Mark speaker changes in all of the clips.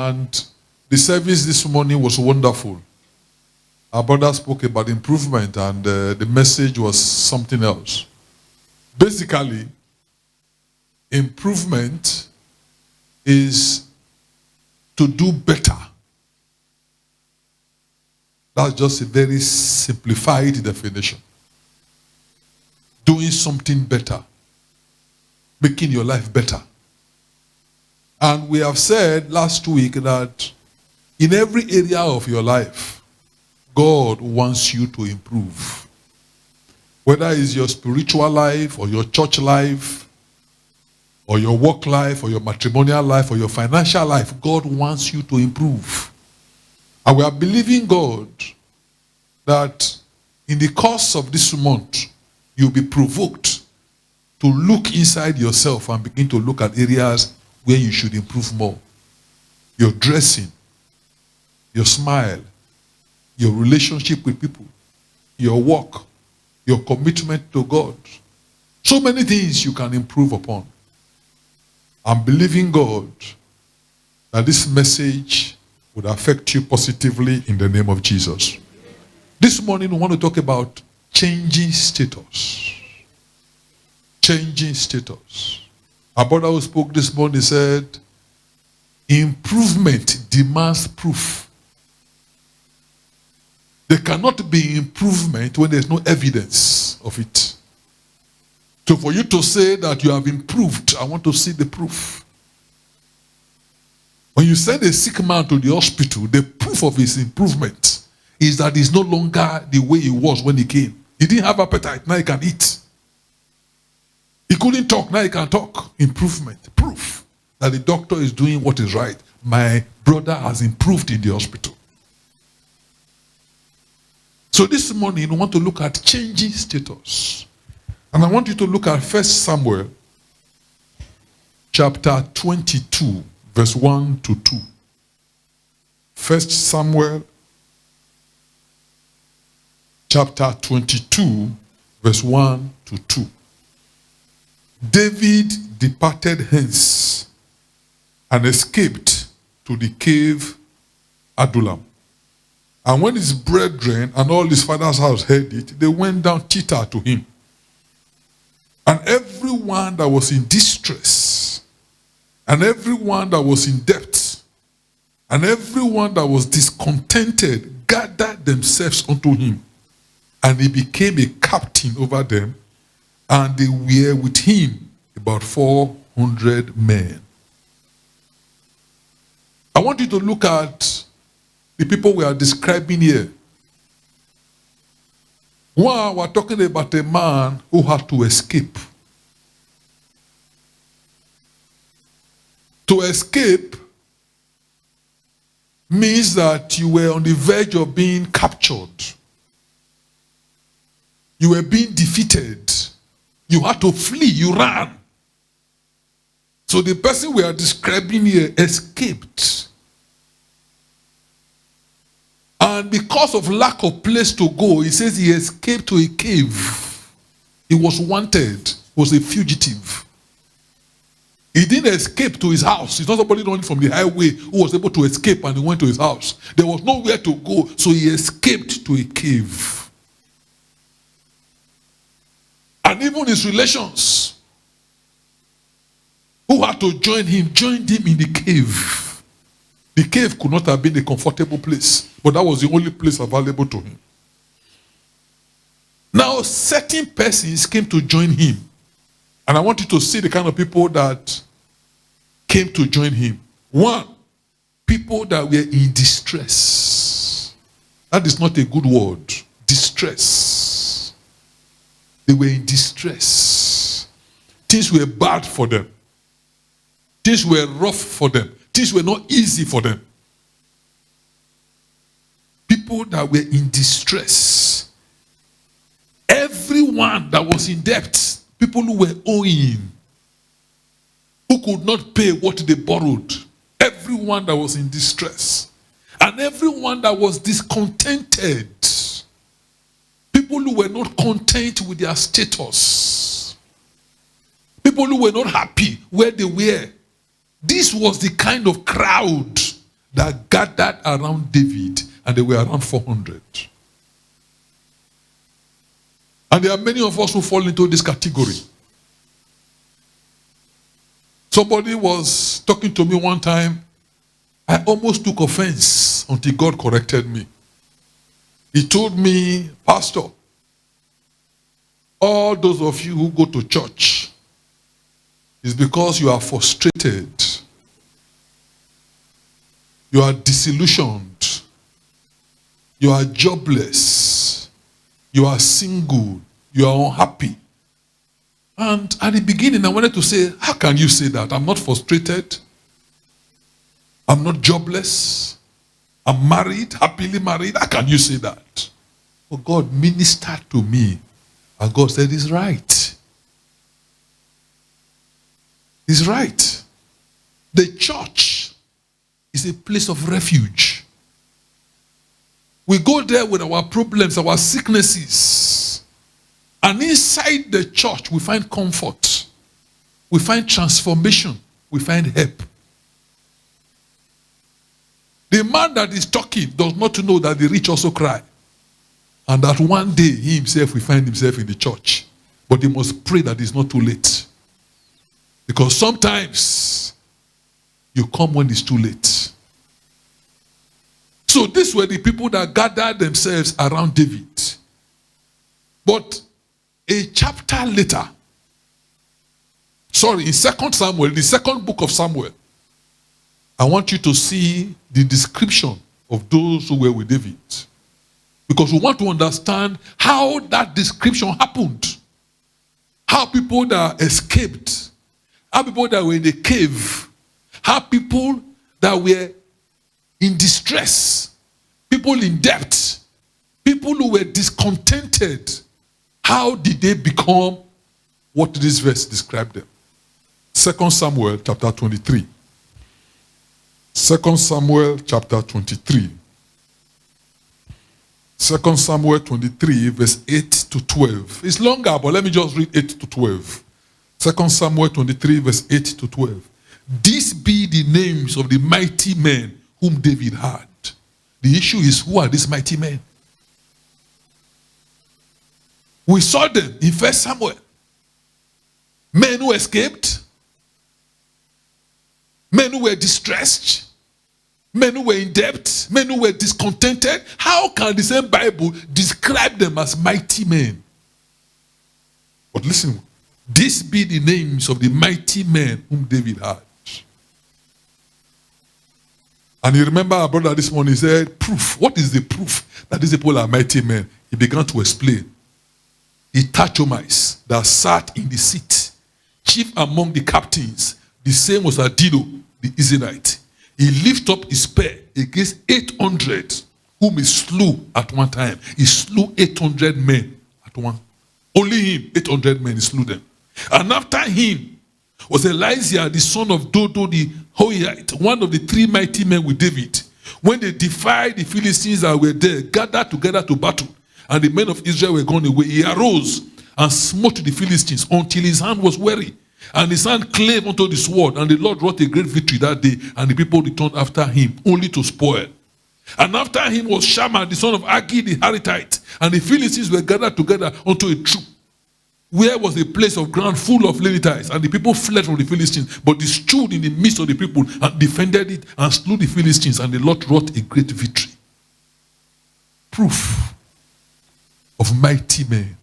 Speaker 1: And the service this morning was wonderful. Our brother spoke about improvement, and the message was something else. Basically, improvement is to do better. That's just a very simplified definition. Doing something better. Making your life better. And we have said last week that in every area of your life, God wants you to improve. Whether it's your spiritual life or your church life or your work life or your matrimonial life or your financial life, God wants you to improve. And we are believing God that in the course of this month, you'll be provoked to look inside yourself and begin to look at areas where you should improve more. Your dressing, your smile, your relationship with people, your work, your commitment to God. So many things you can improve upon. I'm believing God that this message would affect you positively in the name of Jesus. This morning we want to talk about changing status. Changing status. Our brother who spoke this morning said, improvement demands proof. There cannot be improvement when there's no evidence of it. So for you to say that you have improved, I want to see the proof. When you send a sick man to the hospital, the proof of his improvement is that he's no longer the way he was when he came. He didn't have appetite, now he can eat. He couldn't talk, now he can talk. Improvement, proof that the doctor is doing what is right. My brother has improved in the hospital. So this morning, we want to look at changing status. And I want you to look at 1 Samuel chapter 22, verse 1 to 2. 1 Samuel chapter 22, verse 1 to 2. David departed hence and escaped to the cave Adullam. And when his brethren and all his father's house heard it, they went down thither to him. And everyone that was in distress, and everyone that was in debt, and everyone that was discontented gathered themselves unto him. And he became a captain over them, and they were with him about 400 men. I want you to look at the people we are describing here. One, we're talking about a man who had to escape. To escape means that you were on the verge of being captured. You were being defeated. You had to flee, you ran. So the person we are describing here escaped. And because of lack of place to go, he says he escaped to a cave. He was wanted, was a fugitive. He didn't escape to his house. It's not somebody running from the highway who was able to escape and he went to his house. There was nowhere to go, so he escaped to a cave. And even his relations who had to joined him in the cave. The cave could not have been a comfortable place, but that was the only place available to him. Now, certain persons came to join him. And I want you to see the kind of people that came to join him. One, people that were in distress. That is not a good word. Distress. They were in distress. Things were bad for them. Things were rough for them. Things were not easy for them. People that were in distress. Everyone that was in debt. People who were owing. Who could not pay what they borrowed. Everyone that was in distress. And everyone that was discontented. People who were not content with their status. People who were not happy where they were. This was the kind of crowd that gathered around David, and they were around 400. And there are many of us who fall into this category. Somebody was talking to me one time. I almost took offense until God corrected me. He told me, Pastor, all those of you who go to church is because you are frustrated. You are disillusioned. You are jobless. You are single. You are unhappy. And at the beginning, I wanted to say, how can you say that? I'm not frustrated. I'm not jobless. I'm married, happily married. How can you say that? But God ministered to me. And God said, he's right. He's right. The church is a place of refuge. We go there with our problems, our sicknesses. And inside the church, we find comfort. We find transformation. We find help. The man that is talking does not know that the rich also cry. And that one day he himself will find himself in the church. But he must pray that it's not too late. Because sometimes you come when it's too late. So these were the people that gathered themselves around David. But a chapter later, in 2 Samuel, the second book of Samuel, I want you to see the description of those who were with David. Because we want to understand how that description happened. How people that escaped, how people that were in a cave, how people that were in distress, people in debt, people who were discontented, how did they become what this verse described them? 2 Samuel chapter 23. 2 Samuel chapter 23. 2 Samuel 23 verse 8 to 12. It's longer, but let me just read 8 to 12. 2 Samuel 23 verse 8 to 12. These be the names of the mighty men whom David had. The issue is, who are these mighty men? We saw them in 1 Samuel. Men who escaped. Men who were distressed. Men who were in debt. Men who were discontented. How can the same Bible describe them as mighty men? But listen, these be the names of the mighty men whom David had. And you remember our brother this morning said, proof. What is the proof that these people are mighty men? He began to explain. Itachomites that sat in the seat, chief among the captains, the same was Adino, the Israelite. He lifted up his spear against 800 whom he slew at one time. He slew 800 men at one. Only him, 800 men, he slew them. And after him was Elijah, the son of Dodo the Hoyite, one of the three mighty men with David. When they defied the Philistines that were there, gathered together to battle, and the men of Israel were gone away, he arose and smote the Philistines until his hand was weary. And his hand clave unto the sword, and the Lord wrought a great victory that day, and the people returned after him, only to spoil. And after him was Shammah, the son of Agi the Haritite, and the Philistines were gathered together unto a troop, where was a place of ground full of Levites, and the people fled from the Philistines, but they stood in the midst of the people and defended it and slew the Philistines, and the Lord wrought a great victory. Proof of mighty men.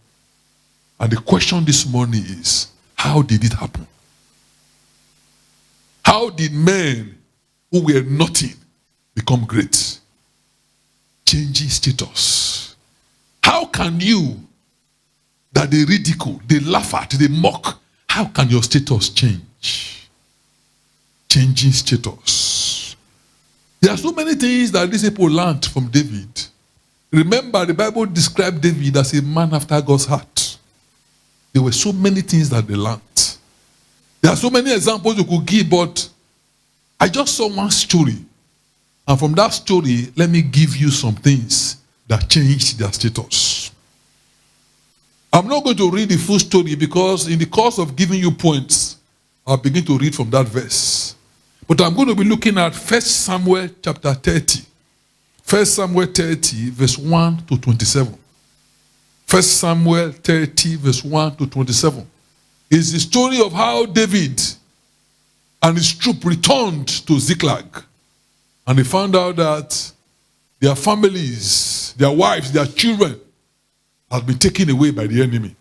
Speaker 1: And the question this morning is, how did it happen? How did men who were nothing become great? Changing status. How can you, that they ridicule, they laugh at, they mock, how can your status change? Changing status. There are so many things that these people learned from David. Remember, the Bible described David as a man after God's heart. There were so many things that they learned. There are so many examples you could give, but I just saw one story. And from that story, let me give you some things that changed their status. I'm not going to read the full story because in the course of giving you points, I'll begin to read from that verse. But I'm going to be looking at 1 Samuel chapter 30. 1 Samuel 30, verse 1 to 27. 1 Samuel 30, verse 1 to 27. Is the story of how David and his troop returned to Ziklag. And they found out that their families, their wives, their children had been taken away by the enemy.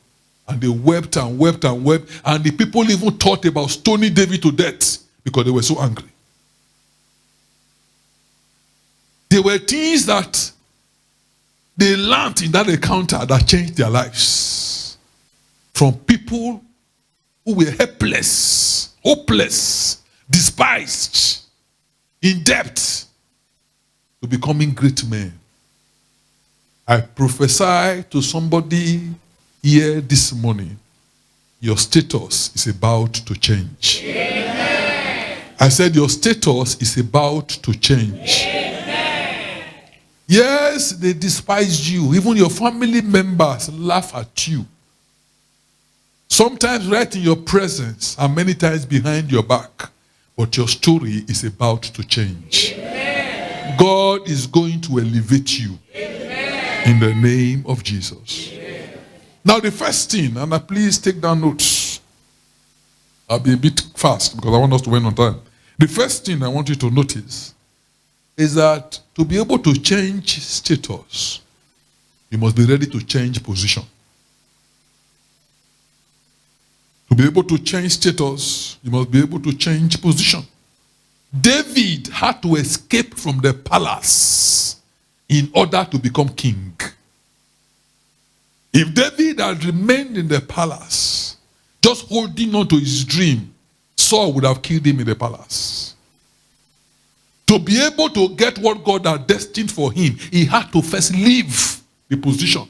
Speaker 1: And they wept and wept and wept. And the people even thought about stoning David to death because they were so angry. There were things that they learned in that encounter that changed their lives. From people who were helpless, hopeless, despised, in debt, to becoming great men. I prophesy to somebody here this morning, your status is about to change. Amen. I said your status is about to change. Amen. Yes, they despised you. Even your family members laugh at you. Sometimes right in your presence and many times behind your back. But your story is about to change. Amen. God is going to elevate you. Amen. In the name of Jesus. Amen. Now the first thing, and please take down notes. I'll be a bit fast because I want us to end on time. The first thing I want you to notice is that to be able to change status, you must be ready to change position. To be able to change status, you must be able to change position. David had to escape from the palace in order to become king. If David had remained in the palace, just holding on to his dream, Saul would have killed him in the palace. To be able to get what God had destined for him, he had to first leave the position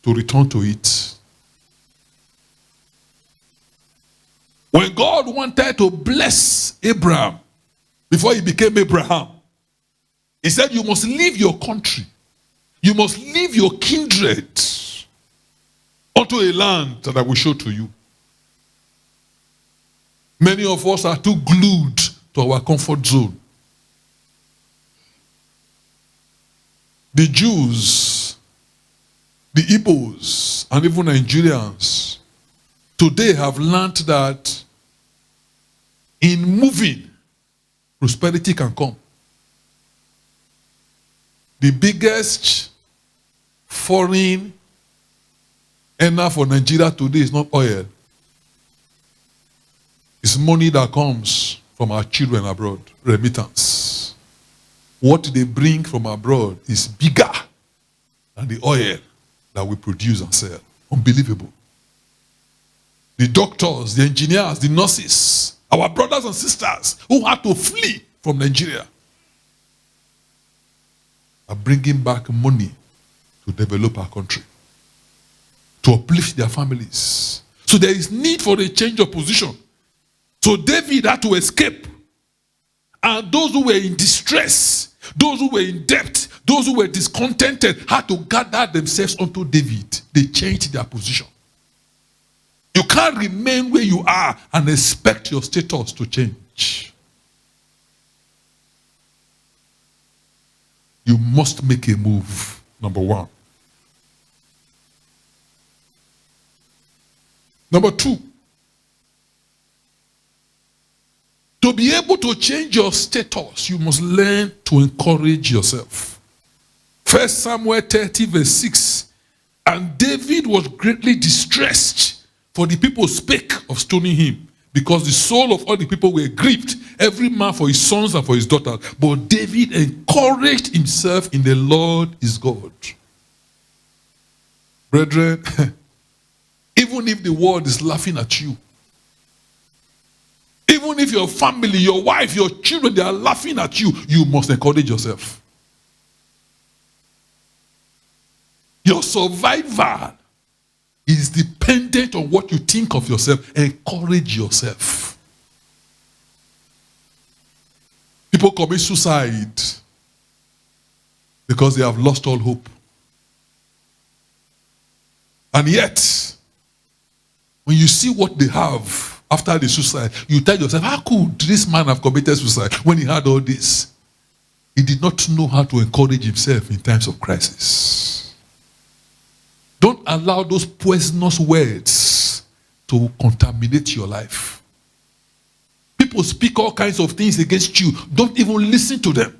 Speaker 1: to return to it. When God wanted to bless Abraham, before he became Abraham, he said, you must leave your country. You must leave your kindred unto a land that I will show to you. Many of us are too glued to our comfort zone. The Jews, the Igbos, and even Nigerians today have learned that in moving, prosperity can come. The biggest foreign earner for Nigeria today is not oil. It's money that comes from our children abroad, remittance. What they bring from abroad is bigger than the oil that we produce and sell. Unbelievable. The doctors, the engineers, the nurses, our brothers and sisters who had to flee from Nigeria are bringing back money to develop our country, to uplift their families. So there is need for a change of position. So David had to escape. And those who were in distress, those who were in debt, those who were discontented had to gather themselves unto David. They changed their position. You can't remain where you are and expect your status to change. You must make a move, number one. Number two, to be able to change your status, you must learn to encourage yourself. 1 Samuel 30 verse 6, and David was greatly distressed, for the people spake of stoning him, because the soul of all the people were grieved, every man for his sons and for his daughters. But David encouraged himself in the Lord his God. Brethren, even if the world is laughing at you, even if your family, your wife, your children, they are laughing at you, you must encourage yourself. Your survival is dependent on what you think of yourself. Encourage yourself. People commit suicide because they have lost all hope. And yet, when you see what they have after the suicide, you tell yourself, how could this man have committed suicide when he had all this? He did not know how to encourage himself in times of crisis. Don't allow those poisonous words to contaminate your life. People speak all kinds of things against you. Don't even listen to them.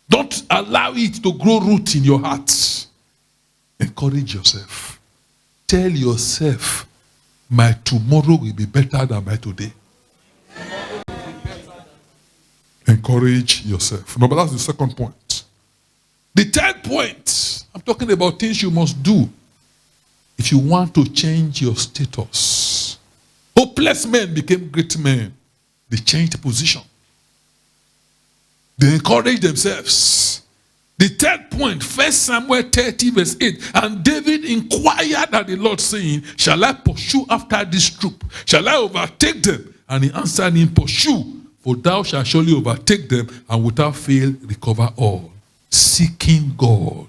Speaker 1: Don't allow it to grow root in your heart. Encourage yourself. Tell yourself, my tomorrow will be better than my today. Encourage yourself. No, but that's the second point. The third point, I'm talking about things you must do if you want to change your status. Hopeless men became great men. They changed position. They encouraged themselves. The third point, 1 Samuel 30 verse 8. And David inquired at the Lord, saying, shall I pursue after this troop? Shall I overtake them? And he answered him, pursue, for thou shalt surely overtake them, and without fail recover all. Seeking God.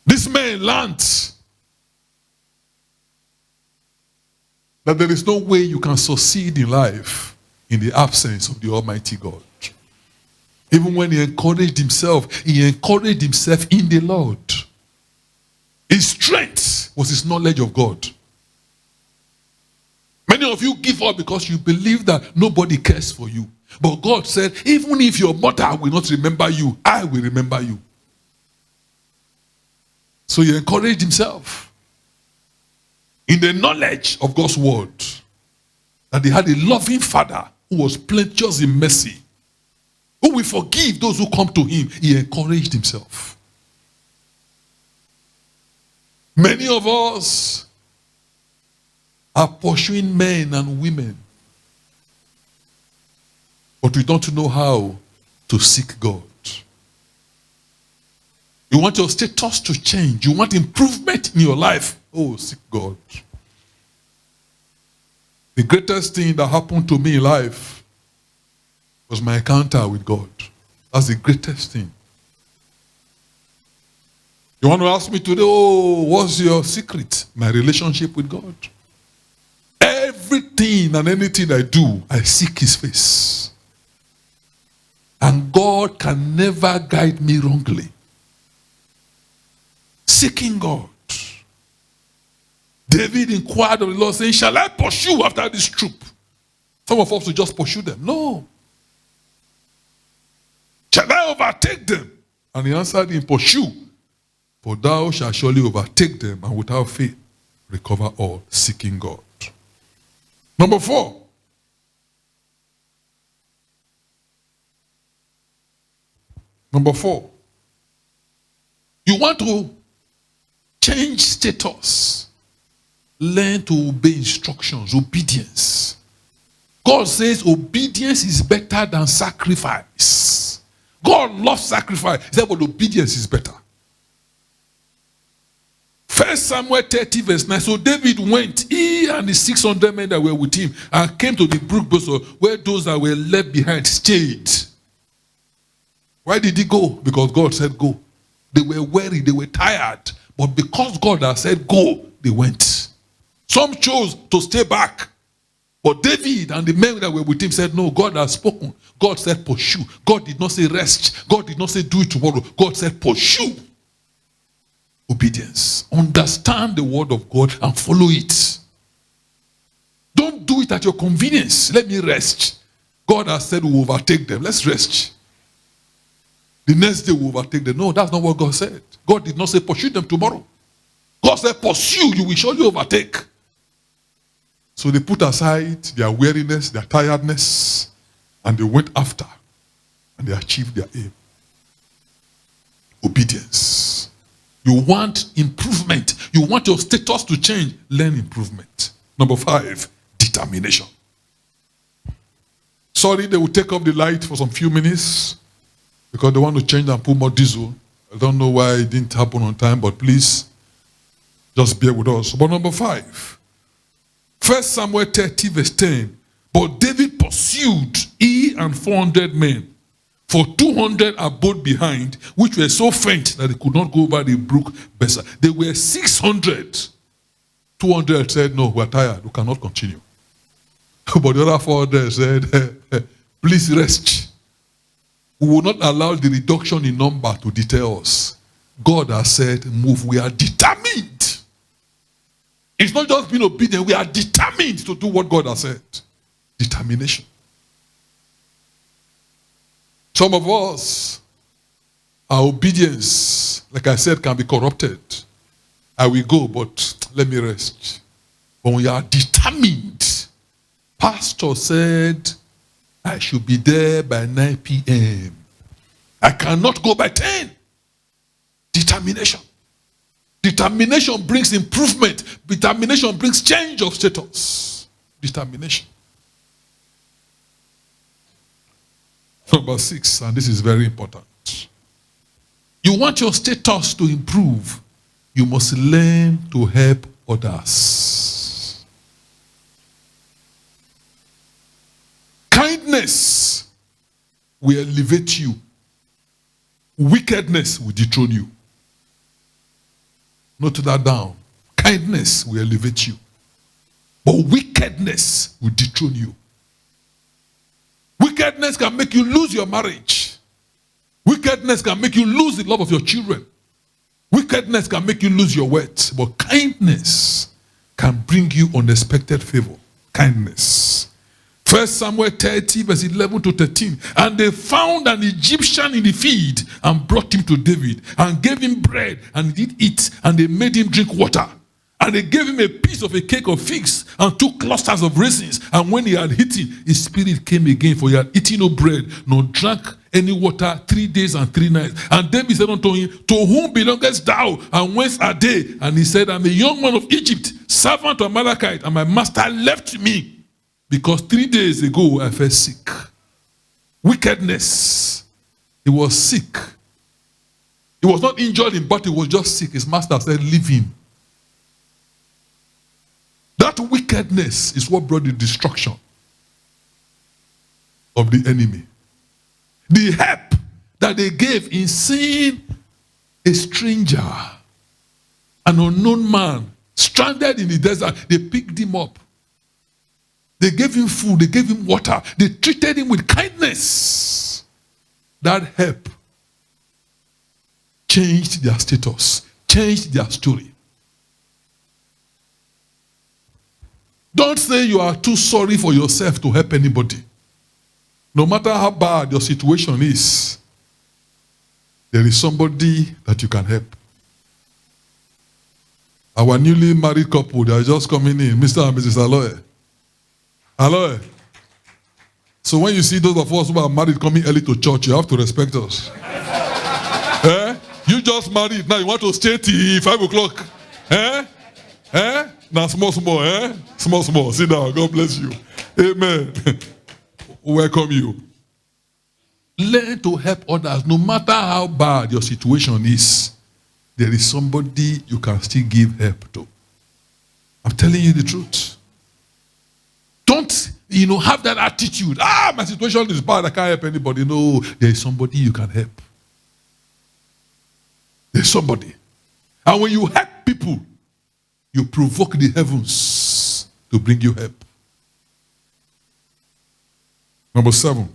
Speaker 1: This man learned that there is no way you can succeed in life in the absence of the Almighty God. Even when he encouraged himself in the Lord. His strength was his knowledge of God. Many of you give up because you believe that nobody cares for you. But God said, even if your mother will not remember you, I will remember you. So he encouraged himself in the knowledge of God's word, that he had a loving father who was plenteous in mercy, who will forgive those who come to him. He encouraged himself. Many of us are pursuing men and women, but we don't know how to seek God. You want your status to change. You want improvement in your life. Oh, seek God. The greatest thing that happened to me in life was my encounter with God. That's the greatest thing. You want to ask me today, oh, what's your secret? My relationship with God. Everything and anything I do, I seek his face. And God can never guide me wrongly. Seeking God. David inquired of the Lord, saying, shall I pursue after this troop? Some of us will just pursue them. No. Shall I overtake them? And he answered him, pursue, for thou shalt surely overtake them, and without faith recover all. Seeking God. Number 4. Number 4. You want to change status. Learn to obey instructions. Obedience. God says obedience is better than sacrifice. God loves sacrifice. He said, but obedience is better. 1 Samuel 30 verse 9. So David went, he and the 600 men that were with him, and came to the brook Besor, where those that were left behind stayed. Why did he go? Because God said go. They were weary, they were tired. But because God had said go, they went. Some chose to stay back. But David and the men that were with him said, no, God has spoken. God said pursue. God did not say rest. God did not say do it tomorrow. God said pursue. Obedience. Understand the word of God and follow it. Don't do it at your convenience. Let me rest. God has said we'll overtake them. Let's rest. The next day we'll overtake them. No, that's not what God said. God did not say pursue them tomorrow. God said pursue, you will surely overtake. So they put aside their weariness, their tiredness, and they went after, and they achieved their aim. Obedience. You want improvement. You want your status to change. Learn improvement. Number 5, determination. Sorry, they will take off the light for some few minutes because they want to change and put more diesel. I don't know why it didn't happen on time, but please just bear with us. But number 5, 1 Samuel 30 verse 10. But David pursued, he and 400 men, for 200 abode behind, which were so faint that they could not go over the brook Besor. They were 600. 200 said, no, we're tired, we cannot continue. But the other 400 said, please rest. We will not allow the reduction in number to deter us. God has said, move. We are determined. It's not just being obedient. We are determined to do what God has said. Determination. Some of us, our obedience, like I said, can be corrupted. I will go, but let me rest. When we are determined, pastor said, I should be there by 9 p.m. I cannot go by 10. Determination. Determination brings improvement. Determination brings change of status. Determination. Number 6, and this is very important. You want your status to improve, you must learn to help others. Kindness will elevate you. Wickedness will dethrone you. Note that down. Kindness will elevate you. But wickedness will dethrone you. Wickedness can make you lose your marriage. Wickedness can make you lose the love of your children. Wickedness can make you lose your worth. But kindness can bring you unexpected favor. Kindness. 1 Samuel 30, verse 11 to 13. And they found an Egyptian in the field and brought him to David and gave him bread and he did eat and they made him drink water. And they gave him a piece of a cake of figs and 2 clusters of raisins. And when he had eaten, his spirit came again, for he had eaten no bread, nor drank any water 3 days and 3 nights. And David said unto him, to whom belongest thou, and whence are they? And he said, I am a young man of Egypt, servant to Amalekite, and my master left me, because 3 days ago I fell sick. Wickedness. He was sick. He was not injured in battle, he was just sick. His master said, leave him. That wickedness is what brought the destruction of the enemy. The help that they gave in seeing a stranger, an unknown man, stranded in the desert, they picked him up. They gave him food, they gave him water, they treated him with kindness. That help changed their status, changed their story. Don't say you are too sorry for yourself to help anybody. No matter how bad your situation is, there is somebody that you can help. Our newly married couple, they are just coming in, Mr. and Mrs. Aloe. Aloe. So when you see those of us who are married coming early to church, you have to respect us. You just married, now you want to stay till 5 o'clock. Now small, small, sit down, God bless you. Amen. Welcome you. Learn to help others, no matter how bad your situation is. There is somebody you can still give help to. I'm telling you the truth. Don't, have that attitude. My situation is bad, I can't help anybody. No, there is somebody you can help. There's somebody. And when you help people, you provoke the heavens to bring you help. Number 7.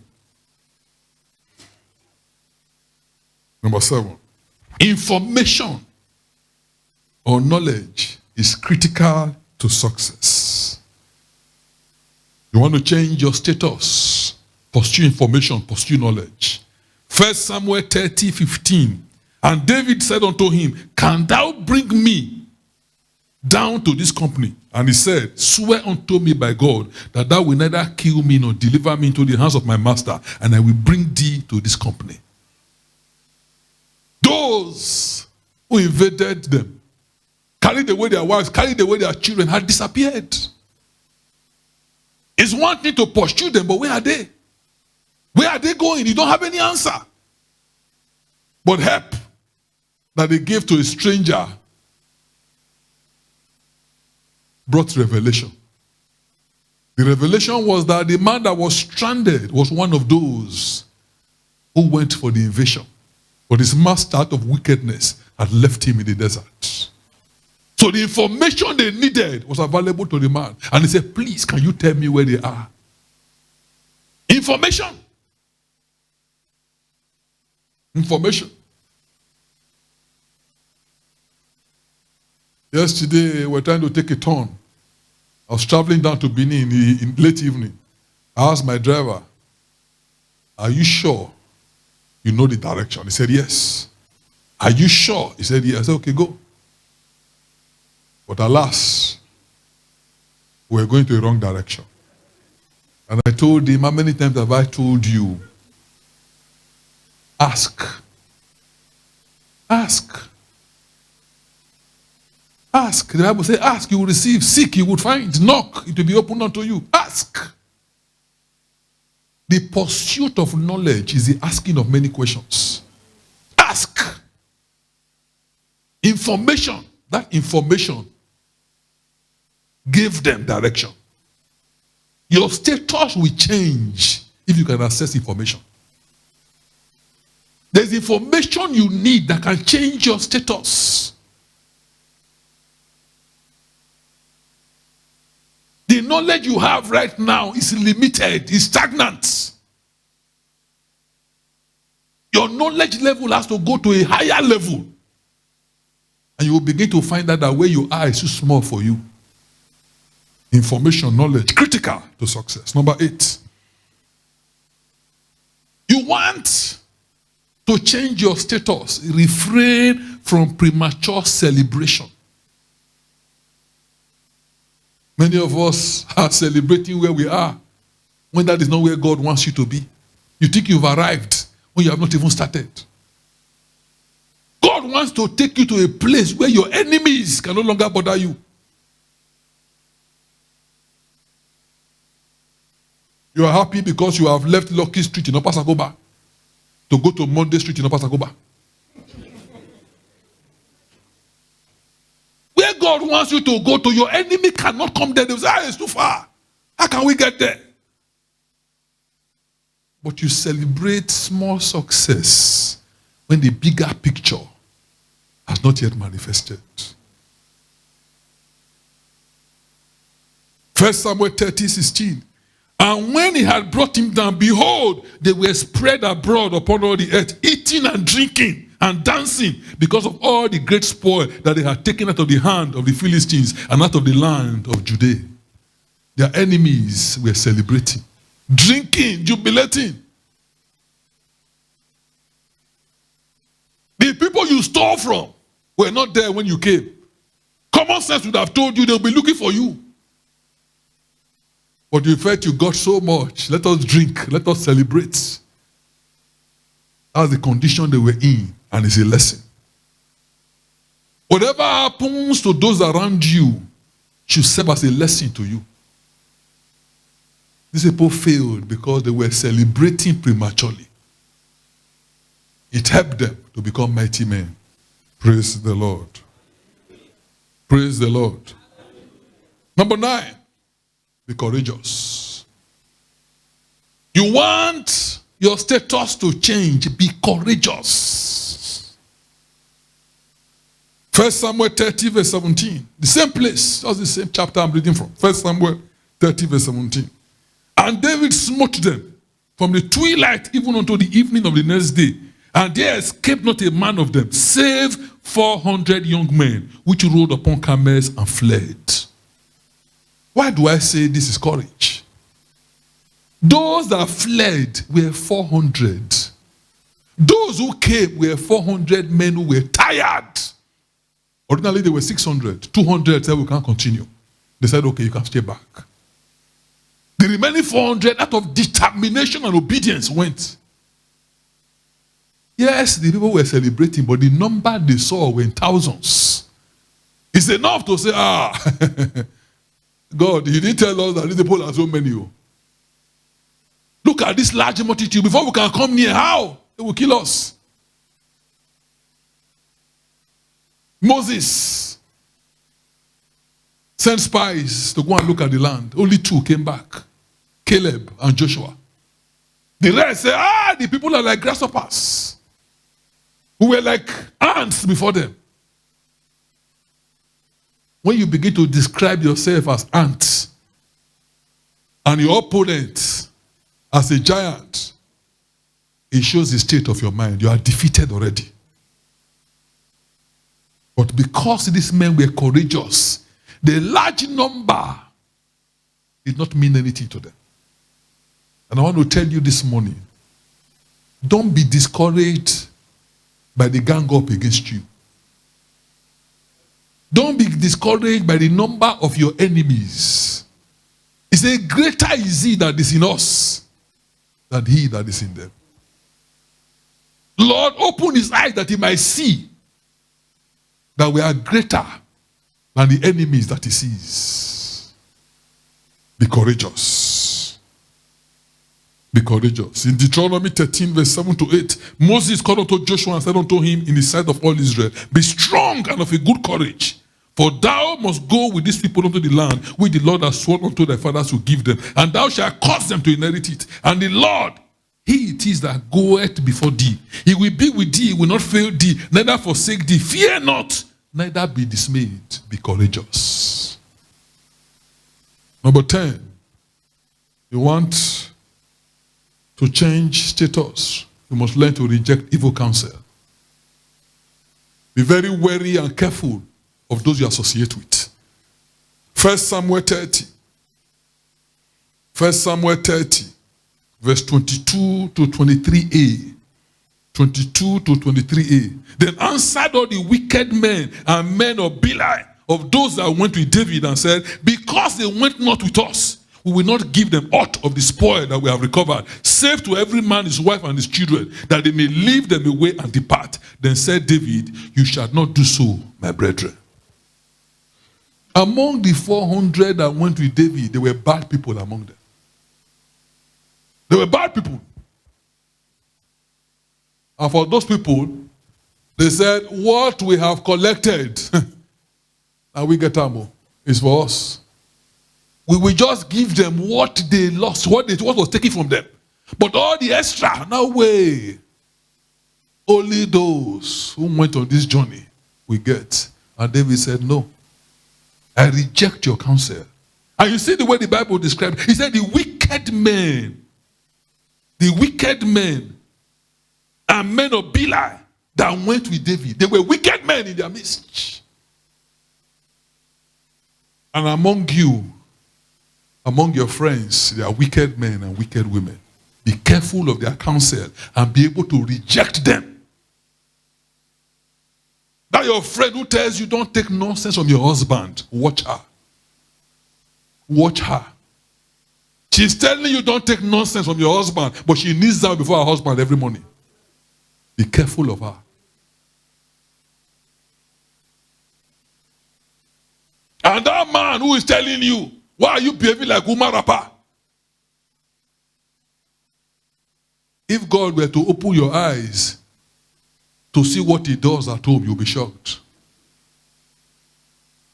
Speaker 1: Information or knowledge is critical to success. You want to change your status, pursue information, pursue knowledge. 1 Samuel 30:15. And David said unto him, can thou bring me down to this company? And he said, swear unto me by God that thou will neither kill me nor deliver me into the hands of my master, and I will bring thee to this company. Those who invaded them, carried away their wives, carried away their children, had disappeared. It's one thing to pursue them, but where are they? Where are they going? You don't have any answer. But help that they gave to a stranger brought revelation. The revelation was that the man that was stranded was one of those who went for the invasion. But his master, out of wickedness, had left him in the desert. So the information they needed was available to the man. And he said, please, can you tell me where they are? Information. Information. Yesterday, we were trying to take a turn. I was traveling down to Benin in late evening. I asked my driver, are you sure you know the direction? He said, yes. Are you sure? He said, yes. I said, okay, go. But alas, we were going to the wrong direction. And I told him, how many times have I told you? Ask. Ask. Ask. The Bible says, ask, you will receive. Seek, you will find. Knock, it will be opened unto you. Ask. The pursuit of knowledge is the asking of many questions. Ask. Information. That information gave them direction. Your status will change if you can access information. There's information you need that can change your status. The knowledge you have right now is limited, is stagnant. Your knowledge level has to go to a higher level. And you will begin to find out that where you are is too small for you. Information, knowledge, critical to success. Number 8. You want to change your status. Refrain from premature celebration. Many of us are celebrating where we are when that is not where God wants you to be. You think you've arrived when you have not even started. God wants to take you to a place where your enemies can no longer bother you. You are happy because you have left Lucky Street in Upper Sagoba to go to Monday Street in Upper Sagoba. Where God wants you to go to, your enemy cannot come there. They will say, it's too far. How can we get there? But you celebrate small success when the bigger picture has not yet manifested. 1 Samuel 30:16. And when he had brought him down, behold, they were spread abroad upon all the earth, eating and drinking and dancing because of all the great spoil that they had taken out of the hand of the Philistines and out of the land of Judea. Their enemies were celebrating, drinking, jubilating. The people you stole from were not there when you came. Common sense would have told you they'll be looking for you. But you felt you got so much. Let us drink. Let us celebrate. That's the condition they were in. And it's a lesson. Whatever happens to those around you should serve as a lesson to you. These people failed because they were celebrating prematurely. It helped them to become mighty men. Praise the Lord. Praise the Lord. Number 9. Be courageous. You want your status to change. Be courageous. 1 Samuel 30:17. The same place. That's the same chapter I'm reading from. 1 Samuel 30:17. And David smote them from the twilight even unto the evening of the next day. And there escaped not a man of them, save 400 young men, which rode upon camels and fled. Why do I say this is courage? Those that fled were 400. Those who came were 400 men who were tired. Originally they were 600. 200 said we can't continue. They said, okay, you can stay back. The remaining 400, out of determination and obedience, went. Yes, the people were celebrating, but the number they saw were in thousands. It's enough to say, God, you didn't tell us that these people are so many. Look at this large multitude. Before we can come near, how? They will kill us. Moses sent spies to go and look at the land. Only 2 came back. Caleb and Joshua. The rest say, the people are like grasshoppers. Who were like ants before them. when you begin to describe yourself as ants and your opponent as a giant, it shows the state of your mind. You are defeated already. But because these men were courageous, the large number did not mean anything to them. And I want to tell you this morning, don't be discouraged by the gang up against you. Don't be discouraged by the number of your enemies. He said, greater is he that is in us than he that is in them. Lord, open his eyes that he might see that we are greater than the enemies that he sees. Be courageous. Be courageous. In Deuteronomy 13, verse 7 to 8, Moses called unto Joshua and said unto him in the sight of all Israel, be strong and of a good courage, for thou must go with these people unto the land which the Lord has sworn unto thy fathers to give them, and thou shalt cause them to inherit it. And the Lord, he it is that goeth before thee. He will be with thee, he will not fail thee, neither forsake thee. Fear not, neither be dismayed. Be courageous. Number 10, you want to change status, you must learn to reject evil counsel. Be very wary and careful of those you associate with. 1 Samuel 30. 1 Samuel 30, verse 22 to 23a. 22 to 23a. Then answered all the wicked men and men of Belial, of those that went with David, and said, because they went not with us, we will not give them aught of the spoil that we have recovered, save to every man his wife and his children, that they may leave them away and depart. Then said David, you shall not do so, my brethren. Among the 400 that went with David, there were bad people among them. There were bad people. And for those people, they said, what we have collected, and we get ammo, is for us. We will just give them what they lost, what was taken from them. But all the extra, no way. Only those who went on this journey will get. And David said, no. I reject your counsel. And you see the way the Bible described it. He said the wicked men and men of Belial that went with David, they were wicked men in their midst. And among you, among your friends, there are wicked men and wicked women. Be careful of their counsel and be able to reject them. That your friend who tells you don't take nonsense from your husband, watch her. Watch her. She's telling you don't take nonsense from your husband, but she kneels down before her husband every morning. Be careful of her. And that man who is telling you, why are you behaving like Umarapa? If God were to open your eyes to see what he does at home, you'll be shocked.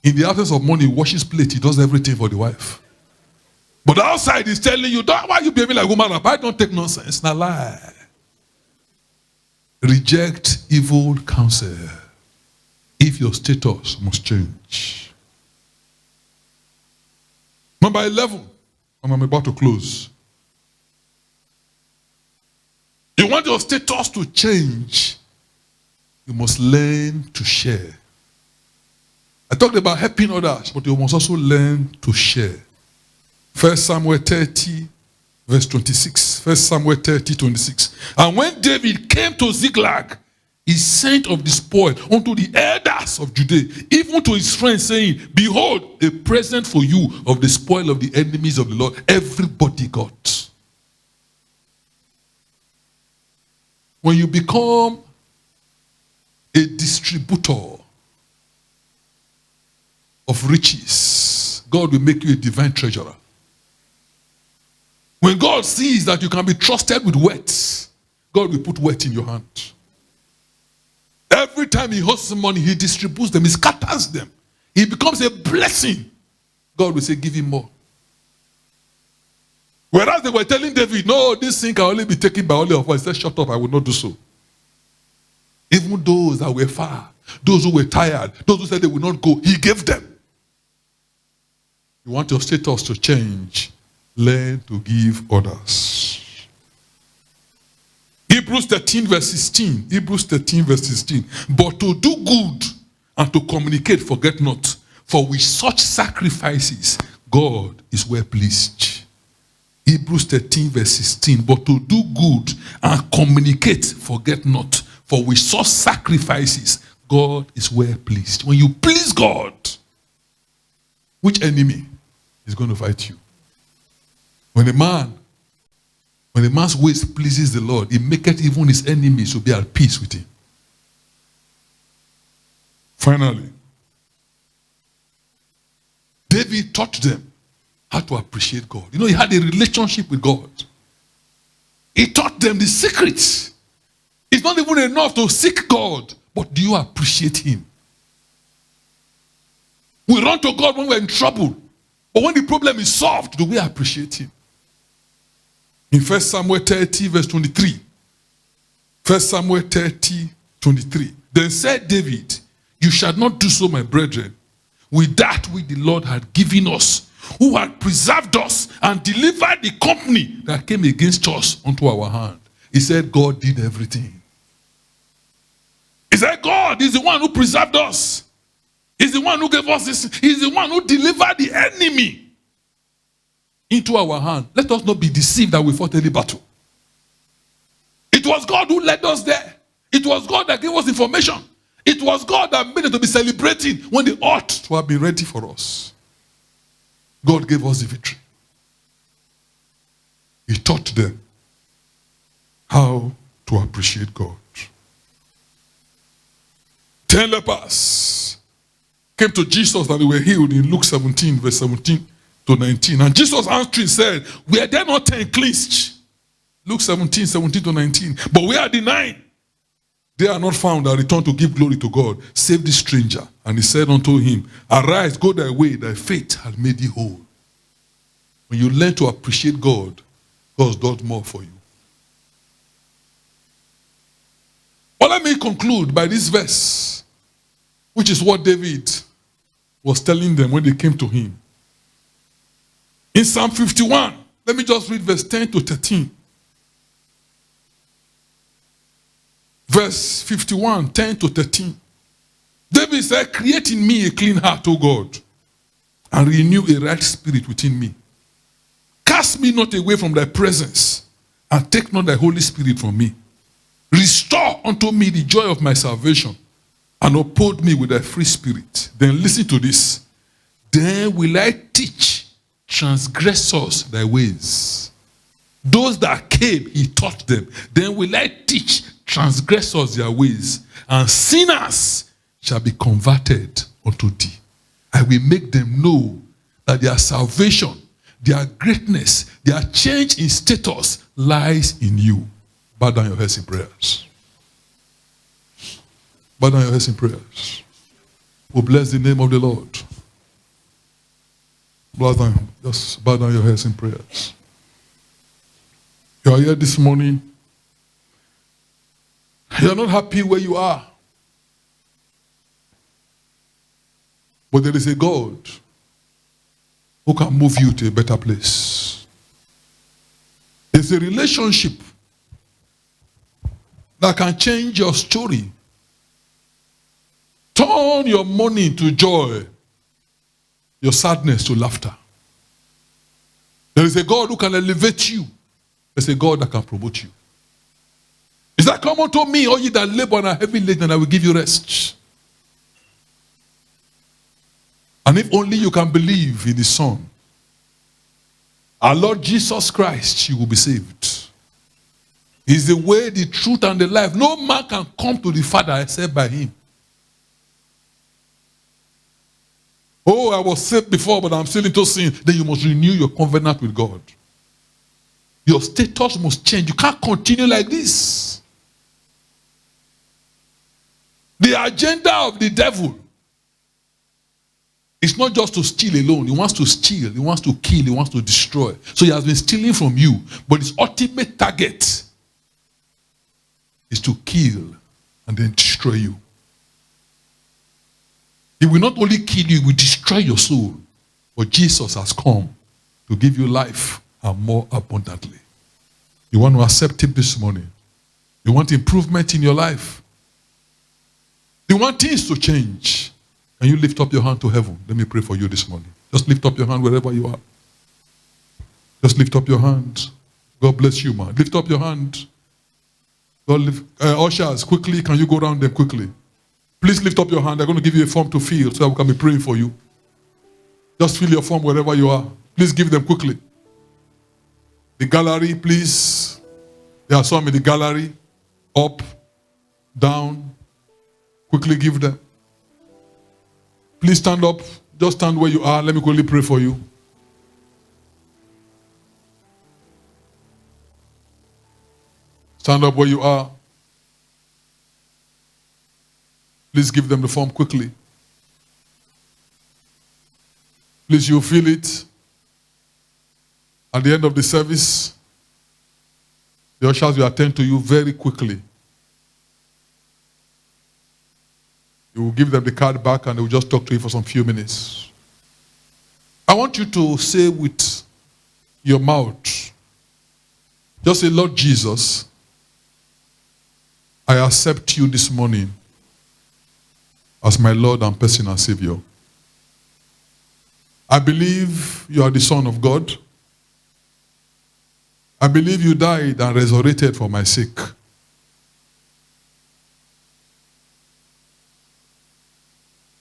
Speaker 1: In the absence of money, he washes plate, he does everything for the wife. But outside, he's telling you, why are you behaving like Umarapa? I don't take nonsense. It's not a lie. Reject evil counsel if your status must change. Number 11, and I'm about to close. You want your status to change, you must learn to share. I talked about helping others, but you must also learn to share. 1 Samuel 30, verse 26. 1 Samuel 30, 26. And when David came to Ziklag, he sent of the spoil unto the elders of Judea, even to his friends, saying, behold, a present for you of the spoil of the enemies of the Lord. Everybody got. When you become a distributor of riches, God will make you a divine treasurer. When God sees that you can be trusted with wealth, God will put wealth in your hand. Every time he hosts money, he distributes them, he scatters them. He becomes a blessing. God will say, give him more. Whereas they were telling David, no, this thing can only be taken by only of us. He said, shut up, I will not do so. Even those that were far, those who were tired, those who said they would not go, he gave them. You want your status to change, learn to give others. Hebrews 13 verse 16. Hebrews 13 verse 16. But to do good and to communicate, forget not. For with such sacrifices, God is well pleased. Hebrews 13 verse 16. But to do good and communicate, forget not. For with such sacrifices, God is well pleased. When you please God, which enemy is going to fight you? When a man's ways pleases the Lord, he maketh even his enemies to be at peace with him. Finally, David taught them how to appreciate God. You know, he had a relationship with God. He taught them the secrets. It's not even enough to seek God, but do you appreciate him? We run to God when we're in trouble, but when the problem is solved, do we appreciate him? In 1 Samuel 30 verse 23. 1 Samuel 30, 23. Then said David, you shall not do so, my brethren, with that which the Lord had given us, who had preserved us and delivered the company that came against us unto our hand. He said God did everything. He said God is the one who preserved us. He's the one who gave us this. He's the one who delivered the enemy into our hand. Let us not be deceived that we fought any battle. It was God who led us there. It was God that gave us information. It was God that made it to be celebrating when they ought to have been ready for us. God gave us the victory. He taught them how to appreciate God. 10 lepers came to Jesus and they were healed in Luke 17 verse 17 to 19. And Jesus answering said, were there not 10 cleansed? Luke 17, 17 to 19. But where are the 9? They are not found that return to give glory to God, save this stranger. And he said unto him, arise, go thy way, thy faith hath made thee whole. When you learn to appreciate God, God does more for you. Well, let me conclude by this verse, which is what David was telling them when they came to him. In Psalm 51, let me just read verse 10 to 13. Verse 51, 10 to 13. David said, create in me a clean heart, O God, and renew a right spirit within me. Cast me not away from thy presence, and take not thy Holy Spirit from me. Restore unto me the joy of my salvation, and uphold me with thy free spirit. Then listen to this. Then will I teach transgressors thy ways. Those that came, he taught them. Then will I teach transgressors their ways, and sinners shall be converted unto thee. I will make them know that their salvation, their greatness, their change in status lies in you. Bow down your heads in prayers. Bow down your heads in prayers. Oh, bless the name of the Lord. Just bow down your heads in prayers. You are here this morning. You are not happy where you are. But there is a God who can move you to a better place. There's a relationship that can change your story. Turn your mourning to joy, your sadness to laughter. There is a God who can elevate you. There's a God that can promote you. Is that come unto me, all ye that labor and are heavy laden, and I will give you rest. And if only you can believe in the Son, our Lord Jesus Christ, you will be saved. He's the way, the truth, and the life. No man can come to the Father except by him. Oh, I was saved before, but I'm still into sin. Then you must renew your covenant with God. Your status must change. You can't continue like this. The agenda of the devil is not just to steal alone. He wants to steal, he wants to kill, he wants to destroy. So he has been stealing from you. But his ultimate target is to kill and then destroy you. He will not only kill you, he will destroy your soul. But Jesus has come to give you life and more abundantly. You want to accept him this morning. You want improvement in your life. You want things to change. Can you lift up your hand to heaven? Let me pray for you this morning. Just lift up your hand wherever you are. Just lift up your hand. God bless you, man. Lift up your hand. God ushers, quickly, can you go around them quickly? Please lift up your hand. I'm going to give you a form to fill so I can be praying for you. Just fill your form wherever you are. Please give them quickly. The gallery, please. There are some in the gallery. Up, down. Quickly give them. Please stand up. Just stand where you are. Let me quickly pray for you. Stand up where you are. Please give them the form quickly. Please, you feel it. At the end of the service, the ushers will attend to you very quickly. You will give them the card back and they will just talk to you for some few minutes. I want you to say with your mouth, just say, Lord Jesus, I accept you this morning as my Lord and personal Savior. I believe you are the Son of God. I believe you died and resurrected for my sake.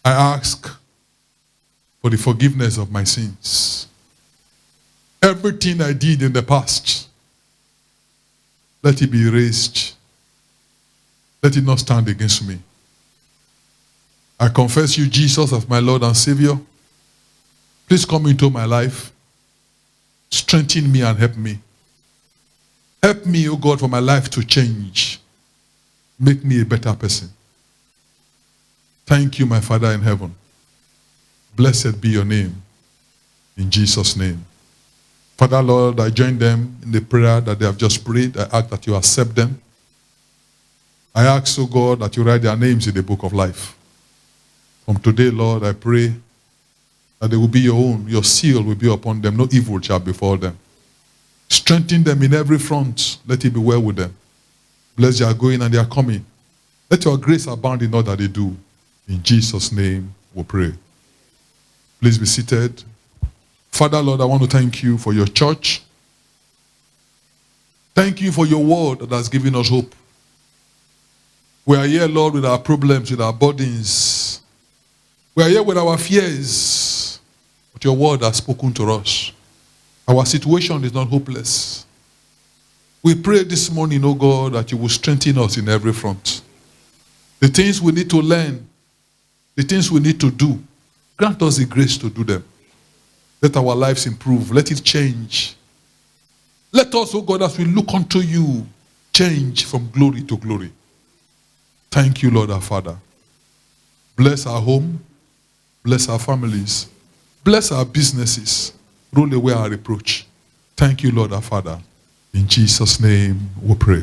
Speaker 1: I ask for the forgiveness of my sins. Everything I did in the past, let it be erased. Let it not stand against me. I confess you, Jesus, as my Lord and Savior. Please come into my life. Strengthen me and help me. Help me, O God, for my life to change. Make me a better person. Thank you, my Father in heaven. Blessed be your name. In Jesus' name. Father, Lord, I join them in the prayer that they have just prayed. I ask that you accept them. I ask, O God, that you write their names in the book of life. From today, Lord, I pray that they will be your own. Your seal will be upon them. No evil shall befall them. Strengthen them in every front. Let it be well with them. Bless their going and their coming. Let your grace abound in all that they do. In Jesus' name we pray. Please be seated. Father, Lord, I want to thank you for your church. Thank you for your word that has given us hope. We are here, Lord, with our problems, with our burdens. We are here with our fears. But your word has spoken to us. Our situation is not hopeless. We pray this morning, oh God, that you will strengthen us in every front. The things we need to learn, the things we need to do, grant us the grace to do them. Let our lives improve. Let it change. Let us, oh God, as we look unto you, change from glory to glory. Thank you, Lord our Father. Bless our home. Bless our families. Bless our businesses. Roll away our reproach. Thank you, Lord our Father. In Jesus' name we pray.